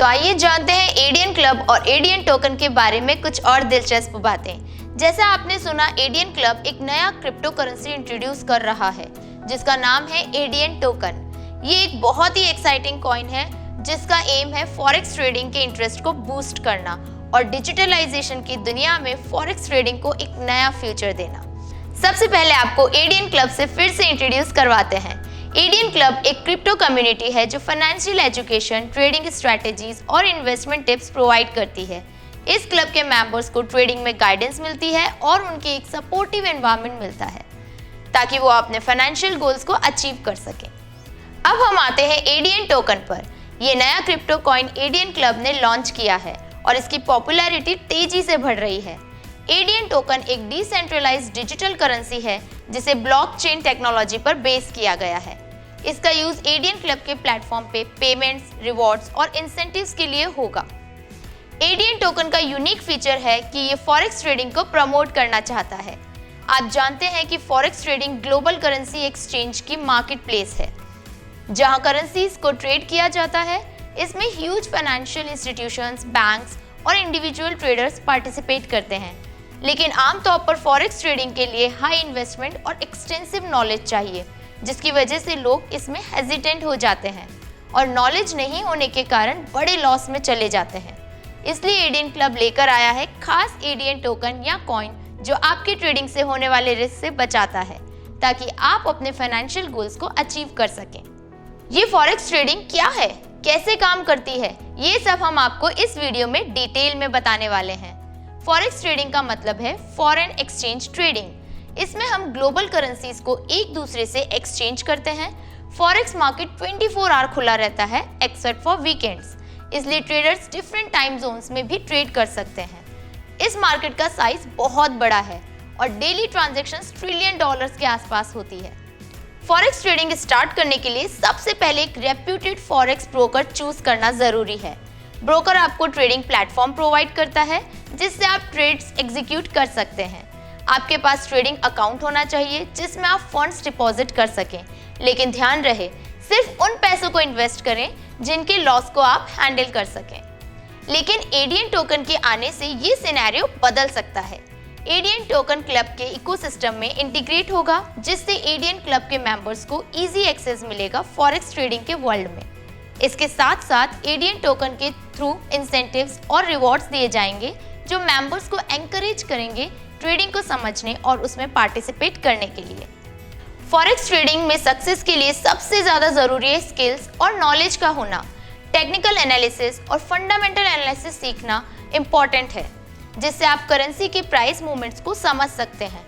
तो आइए जानते हैं एडियन क्लब और एडियन टोकन के बारे में कुछ और दिलचस्प बातें। जैसा आपने सुना, एडियन क्लब एक नया क्रिप्टो करेंसी इंट्रोड्यूस कर रहा है जिसका नाम है एडियन टोकन। ये एक बहुत ही एक्साइटिंग कॉइन है जिसका एम है फॉरेक्स ट्रेडिंग के इंटरेस्ट को बूस्ट करना और डिजिटलाइजेशन की दुनिया में फॉरेक्स ट्रेडिंग को एक नया फ्यूचर देना। सबसे पहले आपको एडियन क्लब से फिर से इंट्रोड्यूस करवाते हैं। एडियन क्लब एक क्रिप्टो कम्युनिटी है जो फाइनेंशियल एजुकेशन, ट्रेडिंग स्ट्रेटेजीज और इन्वेस्टमेंट टिप्स प्रोवाइड करती है। इस क्लब के मेंबर्स को ट्रेडिंग में गाइडेंस मिलती है और उनके एक सपोर्टिव एनवायरनमेंट मिलता है ताकि वो अपने फाइनेंशियल गोल्स को अचीव कर सकें। अब हम आते हैं एडियन टोकन पर। ये नया क्रिप्टो कॉइन एडियन क्लब ने लॉन्च किया है और इसकी पॉपुलैरिटी तेजी से बढ़ रही है। एडियन टोकन एक डिसेंट्रलाइज्ड डिजिटल करेंसी है जिसे ब्लॉकचेन टेक्नोलॉजी पर बेस किया गया है। इसका यूज एडियन क्लब के प्लेटफॉर्म पे पेमेंट्स, रिवॉर्ड्स और इंसेंटिव्स के लिए होगा। एडियन टोकन का यूनिक फीचर है कि ये फॉरेक्स ट्रेडिंग को प्रमोट करना चाहता है। आप जानते हैं कि forex trading global currency exchange की मार्केट प्लेस है जहां करेंसीज को ट्रेड किया जाता है। इसमें ह्यूज फाइनेंशियल इंस्टीट्यूशंस, बैंक्स और इंडिविजुअल ट्रेडर्स पार्टिसिपेट करते हैं, लेकिन आमतौर पर फॉरेक्स ट्रेडिंग के लिए हाई इन्वेस्टमेंट और एक्सटेंसिव नॉलेज चाहिए, जिसकी वजह से लोग इसमें हेजिटेंट हो जाते हैं और नॉलेज नहीं होने के कारण बड़े लॉस में चले जाते हैं। इसलिए एडियन क्लब लेकर आया है खास एडियन टोकन या कॉइन जो आपकी ट्रेडिंग से होने वाले रिस्क से बचाता है ताकि आप अपने फाइनेंशियल गोल्स को अचीव कर सकें। ये फॉरेक्स ट्रेडिंग क्या है, कैसे काम करती है, ये सब हम आपको इस वीडियो में डिटेल में बताने वाले हैं। फॉरेक्स ट्रेडिंग का मतलब है फॉरेन एक्सचेंज ट्रेडिंग। इसमें हम ग्लोबल करेंसीज को एक दूसरे से एक्सचेंज करते हैं। फॉरेक्स मार्केट 24 आवर खुला रहता है एक्सेप्ट फॉर वीकेंड्स, इसलिए ट्रेडर्स डिफरेंट टाइम जोन्स में भी ट्रेड कर सकते हैं। इस मार्केट का साइज बहुत बड़ा है और डेली ट्रांजैक्शंस ट्रिलियन डॉलर्स के आसपास होती है। फॉरेक्स ट्रेडिंग स्टार्ट करने के लिए सबसे पहले एक रेप्यूटेड फॉरेक्स ब्रोकर चूज करना जरूरी है। ब्रोकर आपको ट्रेडिंग प्लेटफॉर्म प्रोवाइड करता है जिससे आप ट्रेड्स एग्जीक्यूट कर सकते हैं। आपके पास ट्रेडिंग अकाउंट होना चाहिए जिसमें आप फंड्स डिपॉजिट कर सकें, लेकिन ध्यान रहे सिर्फ उन पैसों को इन्वेस्ट करें जिनके लॉस को आप हैंडल कर सकें। लेकिन एडियन टोकन के आने से ये सिनेरियो बदल सकता है। एडियन टोकन क्लब के इकोसिस्टम में इंटीग्रेट होगा जिससे एडियन क्लब के मेंबर्स को इजी एक्सेस मिलेगा फॉरेक्स ट्रेडिंग के वर्ल्ड में। इसके साथ साथ एडियन टोकन के थ्रू इंसेंटिव्स और रिवॉर्ड्स दिए जाएंगे जो मेंबर्स को एनकरेज करेंगे ट्रेडिंग को समझने और उसमें पार्टिसिपेट करने के लिए। फॉरेक्स ट्रेडिंग में सक्सेस के लिए सबसे ज़्यादा ज़रूरी है स्किल्स और नॉलेज का होना। टेक्निकल एनालिसिस और फंडामेंटल एनालिसिस सीखना इम्पॉर्टेंट है जिससे आप करेंसी के प्राइस मूवमेंट्स को समझ सकते हैं।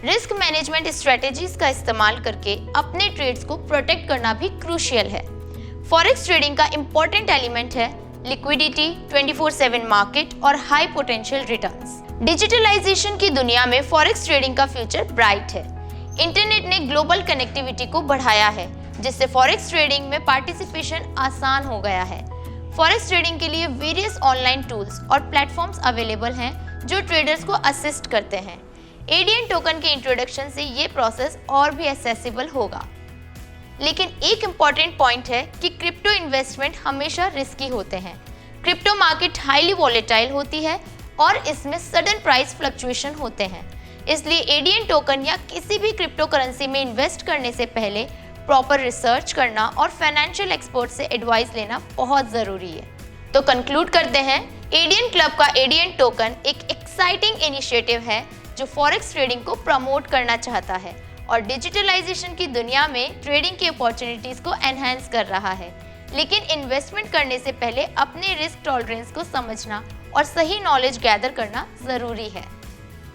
रिस्क मैनेजमेंट स्ट्रेटेजीज का इस्तेमाल करके अपने ट्रेड्स को प्रोटेक्ट करना भी क्रूशियल है। फॉरेक्स ट्रेडिंग का इम्पॉर्टेंट एलिमेंट है लिक्विडिटी, 24/7 मार्केट और हाई पोटेंशियल रिटर्न्स। डिजिटलाइजेशन की दुनिया में फॉरेक्स ट्रेडिंग का फ्यूचर ब्राइट है। इंटरनेट ने ग्लोबल कनेक्टिविटी को बढ़ाया है जिससे फॉरेक्स ट्रेडिंग में पार्टिसिपेशन आसान हो गया है। फॉरेक्स ट्रेडिंग के लिए वेरियस ऑनलाइन टूल्स और प्लेटफॉर्म्स अवेलेबल हैं जो ट्रेडर्स को असिस्ट करते हैं। एडियन टोकन के इंट्रोडक्शन से ये प्रोसेस और भी एक्सेसिबल होगा। लेकिन एक इम्पॉर्टेंट पॉइंट है कि क्रिप्टो इन्वेस्टमेंट हमेशा रिस्की होते हैं। क्रिप्टो मार्केट हाईली वॉलेटाइल होती है और इसमें सडन प्राइस फ्लक्चुएशन होते हैं। इसलिए एडियन टोकन या किसी भी क्रिप्टो करेंसी में इन्वेस्ट करने से पहले प्रॉपर रिसर्च करना और फाइनेंशियल एक्सपर्ट से एडवाइस लेना बहुत ज़रूरी है। तो कंक्लूड करते हैं, एडियन क्लब का एडियन टोकन एक एक्साइटिंग इनिशिएटिव है जो फॉरेक्स ट्रेडिंग को प्रमोट करना चाहता है और डिजिटलाइजेशन की दुनिया में ट्रेडिंग की अपॉर्चुनिटीज़ को एनहांस कर रहा है। लेकिन इन्वेस्टमेंट करने से पहले अपने रिस्क टॉलरेंस को समझना और सही नॉलेज गैदर करना ज़रूरी है।